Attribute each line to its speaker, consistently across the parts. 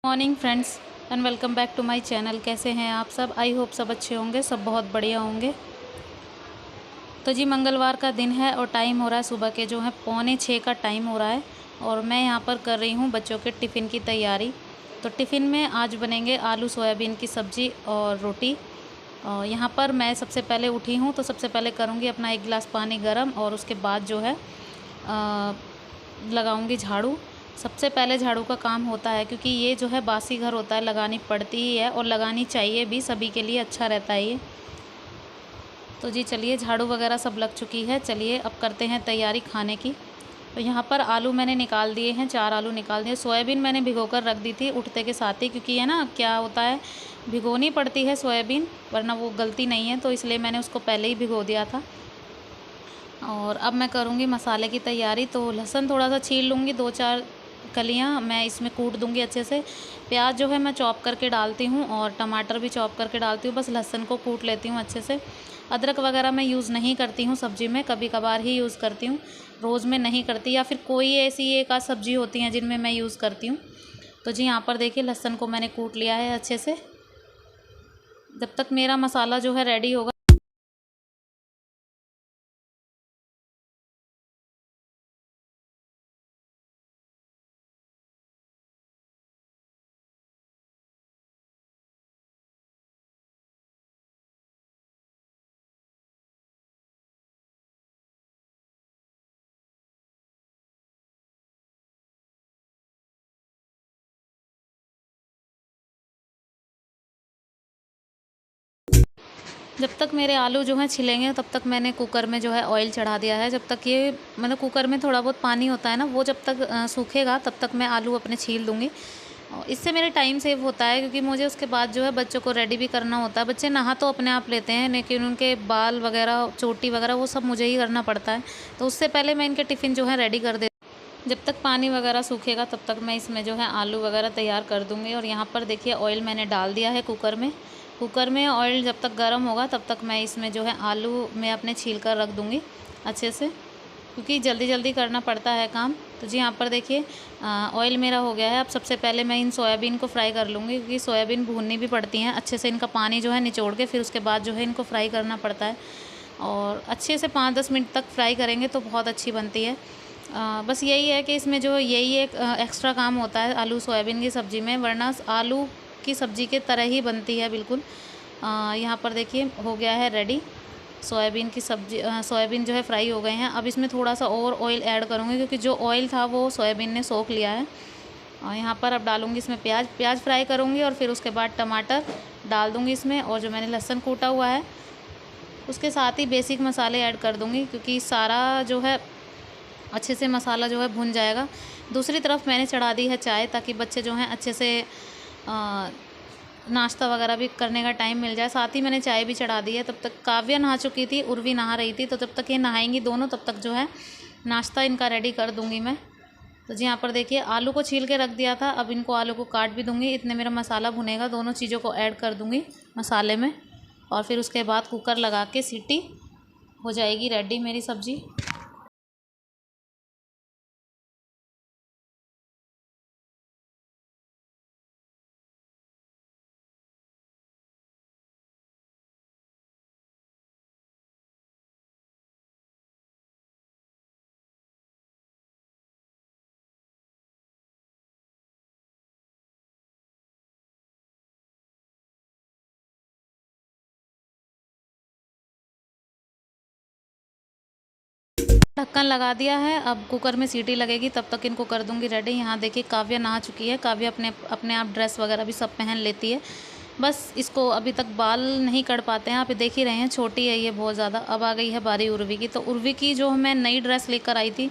Speaker 1: Morning friends and welcome back to my channel. कैसे हैं आप सब? आई होप सब अच्छे होंगे, सब बहुत बढ़िया होंगे। तो जी मंगलवार का दिन है और टाइम हो रहा है सुबह के जो है 5:45 का टाइम हो रहा है और मैं यहाँ पर कर रही हूँ बच्चों के टिफ़िन की तैयारी। तो टिफ़िन में आज बनेंगे आलू सोयाबीन की सब्ज़ी और रोटी। और यहाँ पर मैं सबसे पहले उठी हूँ तो सबसे पहले करूँगी अपना 1 गिलास पानी गर्म और उसके बाद जो है लगाऊंगी झाड़ू। सबसे पहले झाड़ू का काम होता है क्योंकि ये जो है बासी घर होता है, लगानी पड़ती ही है और लगानी चाहिए भी, सभी के लिए अच्छा रहता है ये। तो जी चलिए झाड़ू वगैरह सब लग चुकी है, चलिए अब करते हैं तैयारी खाने की। तो यहाँ पर आलू मैंने निकाल दिए हैं, 4 आलू निकाल दिए। सोयाबीन मैंने भिगोकर रख दी थी उठते के साथ ही, क्योंकि है ना क्या होता है भिगोनी पड़ती है सोयाबीन वरना वो गलती नहीं है, तो इसलिए मैंने उसको पहले ही भिगो दिया था। और अब मैं करूँगी मसाले की तैयारी। तो लहसुन थोड़ा सा छील लूँगी, 2-4 कलियाँ मैं इसमें कूट दूँगी अच्छे से। प्याज जो है मैं चॉप करके डालती हूँ और टमाटर भी चॉप करके डालती हूँ, बस लहसुन को कूट लेती हूँ अच्छे से। अदरक वगैरह मैं यूज़ नहीं करती हूँ सब्ज़ी में, कभी कभार ही यूज़ करती हूँ, रोज़ में नहीं करती, या फिर कोई ऐसी एक आध सब्ज़ी होती हैं जिनमें मैं यूज़ करती हूँ। तो जी यहाँ पर देखिए लहसुन को मैंने कूट लिया है अच्छे से। जब तक मेरा मसाला जो है रेडी होगा, जब तक मेरे आलू जो हैं छिलेंगे तब तक मैंने कुकर में जो है ऑयल चढ़ा दिया है। जब तक ये मतलब कुकर में थोड़ा बहुत पानी होता है ना, वो जब तक सूखेगा तब तक मैं आलू अपने छील दूँगी। और इससे मेरे टाइम सेव होता है, क्योंकि मुझे उसके बाद जो है बच्चों को रेडी भी करना होता है। बच्चे नहा तो अपने आप लेते हैं, लेकिन उनके बाल वगैरह, चोटी वगैरह वो सब मुझे ही करना पड़ता है। तो उससे पहले मैं इनके टिफ़िन जो है रेडी कर दे। जब तक पानी वगैरह सूखेगा तब तक मैं इसमें जो है आलू वगैरह तैयार कर दूँगी। और यहाँ पर देखिए ऑयल मैंने डाल दिया है कुकर में। कुकर में ऑयल जब तक गर्म होगा तब तक मैं इसमें जो है आलू मैं अपने छील कर रख दूँगी अच्छे से, क्योंकि जल्दी जल्दी करना पड़ता है काम। तो जी यहाँ पर देखिए ऑयल मेरा हो गया है। अब सबसे पहले मैं इन सोयाबीन को फ्राई कर लूँगी, क्योंकि सोयाबीन भूननी भी पड़ती हैं अच्छे से, इनका पानी जो है निचोड़ के फिर उसके बाद जो है इनको फ्राई करना पड़ता है। और अच्छे से 5-10 मिनट तक फ्राई करेंगे तो बहुत अच्छी बनती है। बस यही है कि इसमें जो यही एक एक्स्ट्रा काम होता है आलू सोयाबीन की सब्ज़ी में, वरना आलू की सब्ज़ी के तरह ही बनती है बिल्कुल। यहाँ पर देखिए हो गया है रेडी सोयाबीन की सब्ज़ी। सोयाबीन जो है फ्राई हो गए हैं। अब इसमें थोड़ा सा और ऑयल ऐड करूँगी, क्योंकि जो ऑयल था वो सोयाबीन ने सोख लिया है। यहाँ पर अब डालूँगी इसमें प्याज फ्राई करूँगी और फिर उसके बाद टमाटर डाल दूँगी इसमें, और जो मैंने लहसुन कूटा हुआ है उसके साथ ही बेसिक मसाले ऐड कर दूँगी, क्योंकि सारा जो है अच्छे से मसाला जो है भुन जाएगा। दूसरी तरफ मैंने चढ़ा दी है चाय, ताकि बच्चे जो हैं अच्छे से नाश्ता वगैरह भी करने का टाइम मिल जाए। साथ ही मैंने चाय भी चढ़ा दी है। तब तक काव्या नहा चुकी थी, उर्वी नहा रही थी, तो जब तक ये नहाएंगी दोनों तब तक जो है नाश्ता इनका रेडी कर दूँगी मैं। तो जी यहाँ पर देखिए आलू को छील के रख दिया था, अब इनको आलू को काट भी दूँगी। इतने मेरा मसाला भुनेगा, दोनों चीज़ों को ऐड कर दूँगी मसाले में, और फिर उसके बाद कुकर लगा के सीटी हो जाएगी रेडी मेरी सब्ज़ी। ढक्कन लगा दिया है, अब कुकर में सीटी लगेगी, तब तक इनको कर दूंगी रेडी। यहाँ देखिए काव्या नहा चुकी है। काव्या अपने अपने आप ड्रेस वगैरह भी सब पहन लेती है। बस इसको अभी तक बाल नहीं कर पाते हैं, आप देख ही रहे हैं, छोटी है ये बहुत ज़्यादा। अब आ गई है बारी उर्वी की। तो उर्वी की जो मैं नई ड्रेस लेकर आई थी,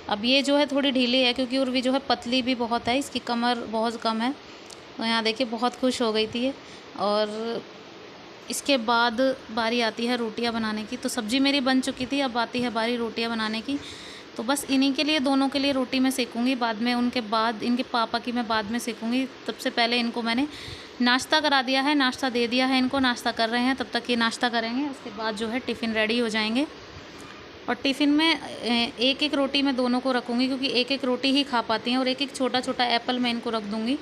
Speaker 1: अब ये जो है थोड़ी ढीली है, क्योंकि उर्वी जो है पतली भी बहुत है, इसकी कमर बहुत कम है। तो यहाँ देखिए बहुत खुश हो गई थी ये। और इसके बाद बारी आती है रोटियां बनाने की। तो सब्ज़ी मेरी बन चुकी थी, अब आती है बारी रोटियां बनाने की। तो बस इन्हीं के लिए, दोनों के लिए रोटी मैं सेकूँगी बाद में, उनके बाद इनके पापा की मैं बाद में सेकूँगी। सबसे पहले इनको मैंने नाश्ता करा दिया है, नाश्ता दे दिया है इनको, नाश्ता कर रहे हैं, तब तक ये नाश्ता करेंगे। उसके बाद जो है टिफ़िन रेडी हो जाएंगे। और टिफ़िन में एक एक रोटी मैं दोनों को रखूँगी, क्योंकि एक एक रोटी ही खा पाती हैं, और एक एक छोटा छोटा एप्पल मैं इनको रख दूँगी।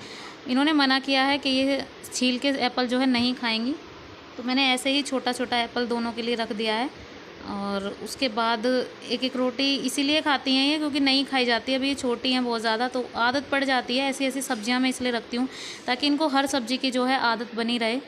Speaker 1: इन्होंने मना किया है कि ये छील के एप्पल जो है नहीं खाएंगी, तो मैंने ऐसे ही छोटा छोटा एप्पल दोनों के लिए रख दिया है। और उसके बाद एक एक रोटी इसीलिए खाती हैं ये क्योंकि नहीं खाई जाती है, अभी ये छोटी हैं बहुत ज़्यादा, तो आदत पड़ जाती है। ऐसी ऐसी सब्जियां मैं इसलिए रखती हूँ ताकि इनको हर सब्जी की जो है आदत बनी रहे।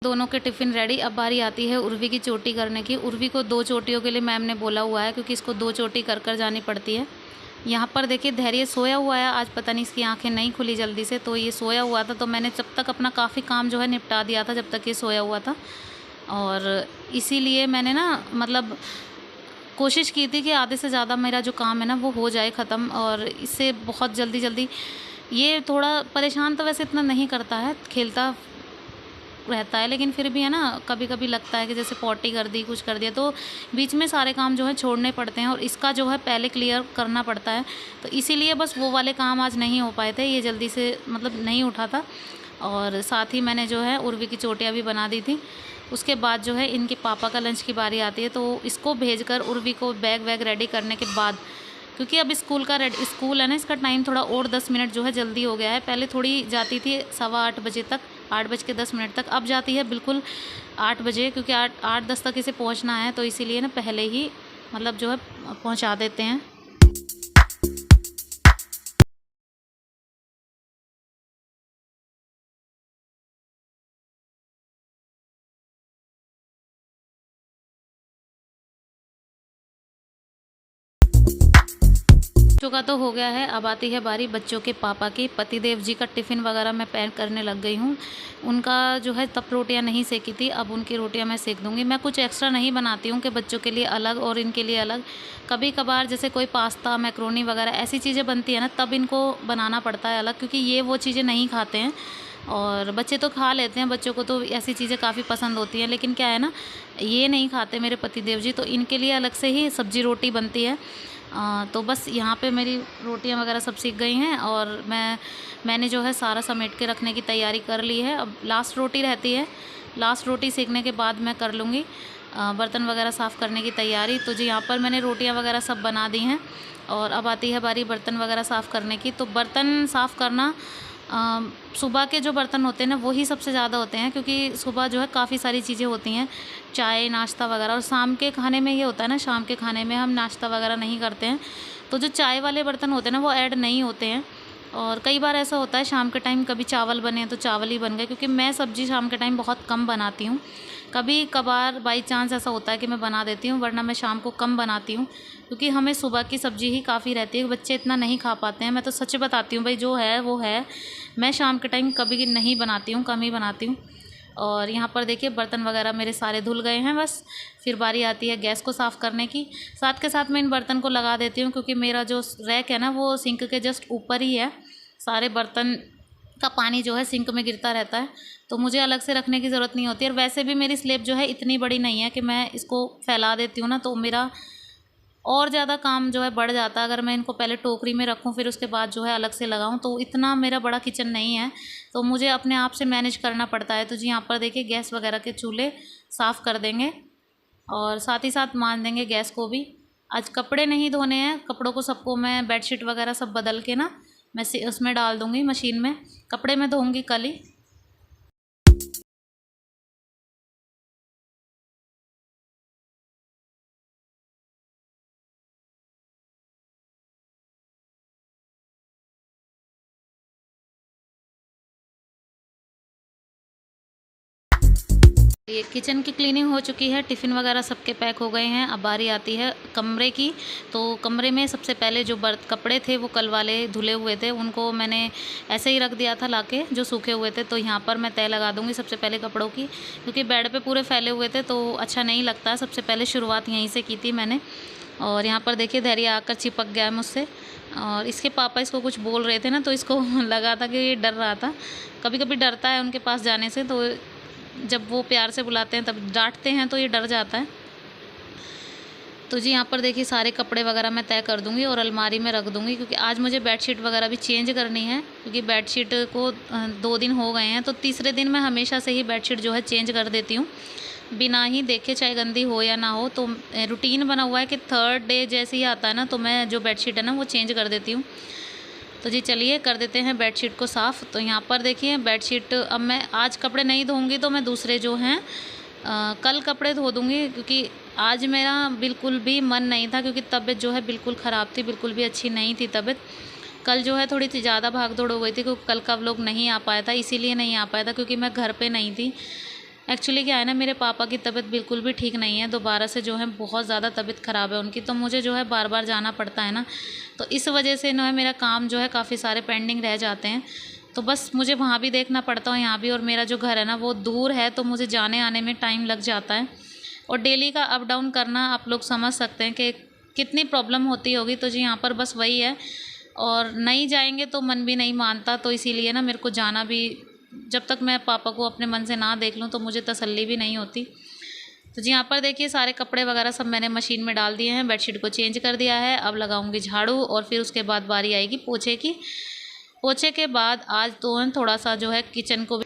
Speaker 1: दोनों के टिफ़िन रेडी। अब बारी आती है उर्वी की चोटी करने की। उर्वी को 2 चोटियों के लिए मैम ने बोला हुआ है क्योंकि इसको 2 चोटी कर कर जानी पड़ती है। यहाँ पर देखिए धैर्य सोया हुआ है, आज पता नहीं इसकी आंखें नहीं खुली जल्दी से, तो ये सोया हुआ था, तो मैंने जब तक अपना काफ़ी काम जो है निपटा दिया था जब तक ये सोया हुआ था। और इसीलिए मैंने ना मतलब कोशिश की थी कि आधे से ज़्यादा मेरा जो काम है ना वो हो जाए ख़त्म, और इससे बहुत जल्दी जल्दी ये थोड़ा परेशान तो वैसे इतना नहीं करता है, खेलता रहता है, लेकिन फिर भी है ना कभी कभी लगता है कि जैसे पॉटी कर दी कुछ कर दिया तो बीच में सारे काम जो है छोड़ने पड़ते हैं और इसका जो है पहले क्लियर करना पड़ता है। तो इसीलिए बस वो वाले काम आज नहीं हो पाए थे, ये जल्दी से मतलब नहीं उठा था। और साथ ही मैंने जो है उर्वी की चोटियाँ भी बना दी थी। उसके बाद जो है इनके पापा का लंच की बारी आती है, तो इसको भेजकर उर्वी को बैग वैग रेडी करने के बाद, क्योंकि अब स्कूल है ना, इसका टाइम थोड़ा और 10 मिनट जो है जल्दी हो गया है। पहले थोड़ी जाती थी 8:15 बजे तक, 8:10 तक, अब जाती है बिल्कुल 8 बजे, क्योंकि 8-10 तक इसे पहुंचना है, तो इसीलिए ना पहले ही मतलब जो है पहुंचा देते हैं। बच्चों का तो हो गया है, अब आती है बारी बच्चों के पापा की। पतिदेव जी का टिफ़िन वगैरह मैं पैक करने लग गई हूँ। उनका जो है तब रोटियाँ नहीं सेकी थी, अब उनकी रोटियाँ मैं सेक दूँगी। मैं कुछ एक्स्ट्रा नहीं बनाती हूँ कि बच्चों के लिए अलग और इनके लिए अलग। कभी कभार जैसे कोई पास्ता मैक्रोनी वगैरह ऐसी चीज़ें बनती है ना, तब इनको बनाना पड़ता है अलग, क्योंकि ये वो चीज़ें नहीं खाते हैं। और बच्चे तो खा लेते हैं, बच्चों को तो ऐसी चीज़ें काफ़ी पसंद होती हैं, लेकिन क्या है ना, ये नहीं खाते मेरे पतिदेव जी, तो इनके लिए अलग से ही सब्जी रोटी बनती है। तो बस यहाँ पे मेरी रोटियाँ वगैरह सब सीख गई हैं और मैंने जो है सारा समेट के रखने की तैयारी कर ली है। अब लास्ट रोटी रहती है, लास्ट रोटी सेकने के बाद मैं कर लूँगी बर्तन वगैरह साफ़ करने की तैयारी। तो जी यहाँ पर मैंने रोटियाँ वगैरह सब बना दी हैं और अब आती है बारी बर्तन वगैरह साफ़ करने की। तो बर्तन साफ़ करना सुबह के जो बर्तन होते हैं ना वही सबसे ज़्यादा होते हैं, क्योंकि सुबह जो है काफ़ी सारी चीज़ें होती हैं, चाय नाश्ता वगैरह, और शाम के खाने में ये होता है ना, शाम के खाने में हम नाश्ता वगैरह नहीं करते हैं, तो जो चाय वाले बर्तन होते हैं ना वो ऐड नहीं होते हैं। और कई बार ऐसा होता है शाम के टाइम कभी चावल बने तो चावल ही बन गए, क्योंकि मैं सब्ज़ी शाम के टाइम बहुत कम बनाती हूँ। कभी कभार बाई चांस ऐसा होता है कि मैं बना देती हूँ, वरना मैं शाम को कम बनाती हूँ, क्योंकि हमें सुबह की सब्ज़ी ही काफ़ी रहती है, बच्चे इतना नहीं खा पाते हैं। मैं तो सच बताती हूँ भाई, जो है वो है। मैं शाम के टाइम कभी नहीं बनाती हूँ, कम ही बनाती हूँ। और यहाँ पर देखिए बर्तन वगैरह मेरे सारे धुल गए हैं। बस फिर बारी आती है गैस को साफ़ करने की। साथ के साथ मैं इन बर्तन को लगा देती हूँ, क्योंकि मेरा जो रैक है ना वो सिंक के जस्ट ऊपर ही है। सारे बर्तन का पानी जो है सिंक में गिरता रहता है, तो मुझे अलग से रखने की ज़रूरत नहीं होती। और वैसे भी मेरी स्लेब जो है इतनी बड़ी नहीं है कि मैं इसको फैला देती हूँ ना, तो मेरा और ज़्यादा काम जो है बढ़ जाता है। अगर मैं इनको पहले टोकरी में रखूँ फिर उसके बाद जो है अलग से लगाऊँ, तो इतना मेरा बड़ा किचन नहीं है, तो मुझे अपने आप से मैनेज करना पड़ता है। तो जी यहाँ पर देखिए गैस वगैरह के चूल्हे साफ़ कर देंगे और साथ ही साथ मान देंगे गैस को भी। आज कपड़े नहीं धोने हैं, कपड़ों को सबको मैं बेडशीट वगैरह सब बदल के ना मैं उसमें डाल दूँगी मशीन में। कपड़े मैं धोऊँगी कल ही। ये किचन की क्लीनिंग हो चुकी है, टिफ़िन वगैरह सबके पैक हो गए हैं। अब बारी आती है कमरे की। तो कमरे में सबसे पहले जो कपड़े थे वो कल वाले धुले हुए थे, उनको मैंने ऐसे ही रख दिया था लाके, जो सूखे हुए थे। तो यहाँ पर मैं तह लगा दूँगी सबसे पहले कपड़ों की, क्योंकि बेड पे पूरे फैले हुए थे तो अच्छा नहीं लगता। सबसे पहले शुरुआत यहीं से की थी मैंने। और यहाँ पर देखिए धैर्य आकर चिपक गया है मुझसे, और इसके पापा इसको कुछ बोल रहे थे ना, तो इसको लगा था कि ये डर रहा था। कभी कभी डरता है उनके पास जाने से, तो जब वो प्यार से बुलाते हैं तब डांटते हैं तो ये डर जाता है। तो जी यहाँ पर देखिए सारे कपड़े वगैरह मैं तय कर दूँगी और अलमारी में रख दूँगी, क्योंकि आज मुझे बेडशीट वगैरह भी चेंज करनी है। क्योंकि बेडशीट को 2 दिन हो गए हैं, तो तीसरे दिन मैं हमेशा से ही बेडशीट जो है चेंज कर देती हूँ, बिना ही देखे, चाहे गंदी हो या ना हो। तो रूटीन बना हुआ है कि 3rd डे जैसे ही आता है ना, तो मैं जो बेडशीट है ना वो चेंज कर देती हूँ। तो जी चलिए कर देते हैं बेडशीट को साफ़। तो यहाँ पर देखिए बेडशीट, अब मैं आज कपड़े नहीं धोऊंगी तो मैं दूसरे जो हैं कल कपड़े धो दूँगी, क्योंकि आज मेरा बिल्कुल भी मन नहीं था, क्योंकि तबीयत जो है बिल्कुल ख़राब थी, बिल्कुल भी अच्छी नहीं थी तबीयत। कल जो है थोड़ी सी ज़्यादा भाग दौड़ हो गई थी, क्योंकि कल का व्लॉग नहीं आ पाया था, इसीलिए नहीं आ पाया था क्योंकि मैं घर पे नहीं थी। एक्चुअली क्या है ना, मेरे पापा की तबीयत बिल्कुल भी ठीक नहीं है, दोबारा से जो है बहुत ज़्यादा तबीयत ख़राब है उनकी, तो मुझे जो है बार बार जाना पड़ता है ना, तो इस वजह से ना मेरा काम जो है काफ़ी सारे पेंडिंग रह जाते हैं। तो बस मुझे वहाँ भी देखना पड़ता है, यहाँ भी, और मेरा जो घर है ना वो दूर है, तो मुझे जाने आने में टाइम लग जाता है। और डेली का अप डाउन करना आप लोग समझ सकते हैं कि कितनी प्रॉब्लम होती होगी। तो जी यहाँ पर बस वही है, और नहीं जाएंगे तो मन भी नहीं मानता, तो इसीलिए ना मेरे को जाना भी, जब तक मैं पापा को अपने मन से ना देख लूँ तो मुझे तसल्ली भी नहीं होती। तो जी यहाँ पर देखिए सारे कपड़े वगैरह सब मैंने मशीन में डाल दिए हैं, बेडशीट को चेंज कर दिया है। अब लगाऊंगी झाड़ू, और फिर उसके बाद बारी आएगी पोछे की। पोछे के बाद आज तो थोड़ा सा जो है किचन को,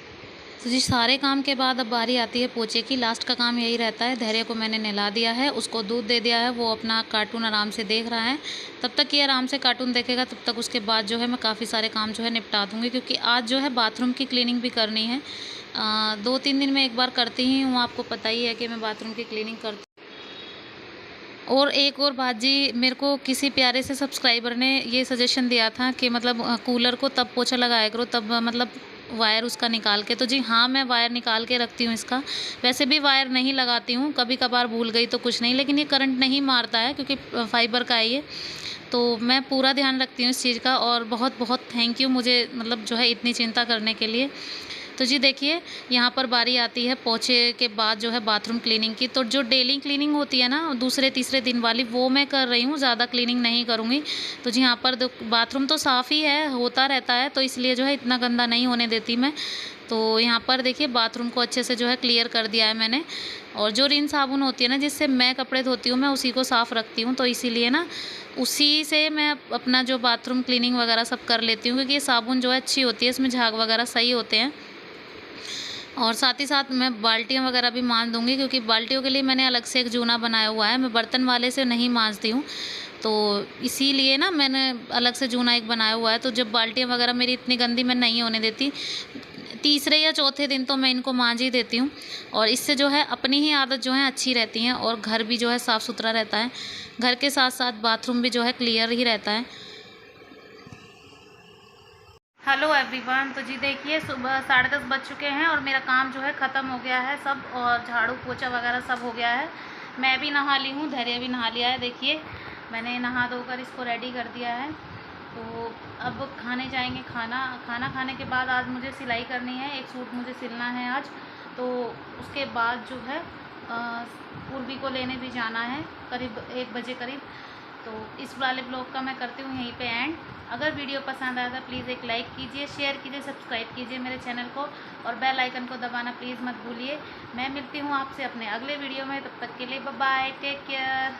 Speaker 1: तो जी सारे काम के बाद अब बारी आती है पोछे की। लास्ट का काम यही रहता है। धैर्य को मैंने नहला दिया है, उसको दूध दे दिया है, वो अपना कार्टून आराम से देख रहा है। तब तक ये आराम से कार्टून देखेगा, तब तक उसके बाद जो है मैं काफ़ी सारे काम जो है निपटा दूँगी, क्योंकि आज जो है बाथरूम की क्लीनिंग भी करनी है। 2-3 दिन में एक बार करती ही हूँ, आपको पता ही है कि मैं बाथरूम की क्लीनिंग करती। और एक और बात जी, मेरे को किसी प्यारे से सब्सक्राइबर ने ये सजेशन दिया था कि मतलब कूलर को तब पोछा लगाया करो, तब मतलब वायर उसका निकाल के। तो जी हाँ, मैं वायर निकाल के रखती हूँ इसका। वैसे भी वायर नहीं लगाती हूँ, कभी कभार भूल गई तो कुछ नहीं, लेकिन ये करंट नहीं मारता है क्योंकि फाइबर का है ये। तो मैं पूरा ध्यान रखती हूँ इस चीज़ का, और बहुत बहुत थैंक यू मुझे मतलब जो है इतनी चिंता करने के लिए। तो जी देखिए यहाँ पर बारी आती है पोछे के बाद जो है बाथरूम क्लीनिंग की। तो जो डेली क्लीनिंग होती है ना दूसरे तीसरे दिन वाली, वो मैं कर रही हूँ, ज़्यादा क्लीनिंग नहीं करूँगी। तो जी यहाँ पर बाथरूम तो साफ़ ही है, होता रहता है, तो इसलिए जो है इतना गंदा नहीं होने देती मैं। तो यहाँ पर देखिए बाथरूम को अच्छे से जो है क्लियर कर दिया है मैंने। और जो रिन साबुन होती है ना जिससे मैं कपड़े धोती हूँ, मैं उसी को साफ़ रखती हूँ, तो इसीलिए ना उसी से मैं अपना जो बाथरूम क्लीनिंग वगैरह सब कर लेती हूँ, क्योंकि ये साबुन जो है अच्छी होती है, इसमें झाग वगैरह सही होते हैं। और साथ ही साथ मैं बाल्टियाँ वगैरह भी मांज दूँगी, क्योंकि बाल्टियों के लिए मैंने अलग से एक जूना बनाया हुआ है, मैं बर्तन वाले से नहीं मांजती हूँ, तो इसीलिए ना मैंने अलग से जूना एक बनाया हुआ है। तो जब बाल्टियाँ वगैरह मेरी इतनी गंदी मैं नहीं होने देती, तीसरे या चौथे दिन तो मैं इनको मांज ही देती हूँ। और इससे जो है अपनी ही आदत जो है अच्छी रहती है, और घर भी जो है साफ़ सुथरा रहता है। घर के साथ साथ बाथरूम भी जो है क्लियर ही रहता है। हेलो एवरीवन, तो जी देखिए सुबह 10:30 बज चुके हैं और मेरा काम जो है ख़त्म हो गया है सब, और झाड़ू पोछा वगैरह सब हो गया है। मैं भी नहा ली हूँ, धैर्य भी नहा लिया है। देखिए मैंने नहा धोकर इसको रेडी कर दिया है। तो अब खाने जाएंगे खाना। खाना खाने के बाद आज मुझे सिलाई करनी है, एक सूट मुझे सिलना है आज। तो उसके बाद जो है पूर्वी को लेने भी जाना है करीब 1 बजे करीब। तो इस वाले ब्लॉग का मैं करती हूँ यहीं पे एंड। अगर वीडियो पसंद आया तो प्लीज़ एक लाइक कीजिए, शेयर कीजिए, सब्सक्राइब कीजिए मेरे चैनल को, और बेल आइकन को दबाना प्लीज़ मत भूलिए। मैं मिलती हूँ आपसे अपने अगले वीडियो में, तब तक के लिए बाय बाय, टेक केयर।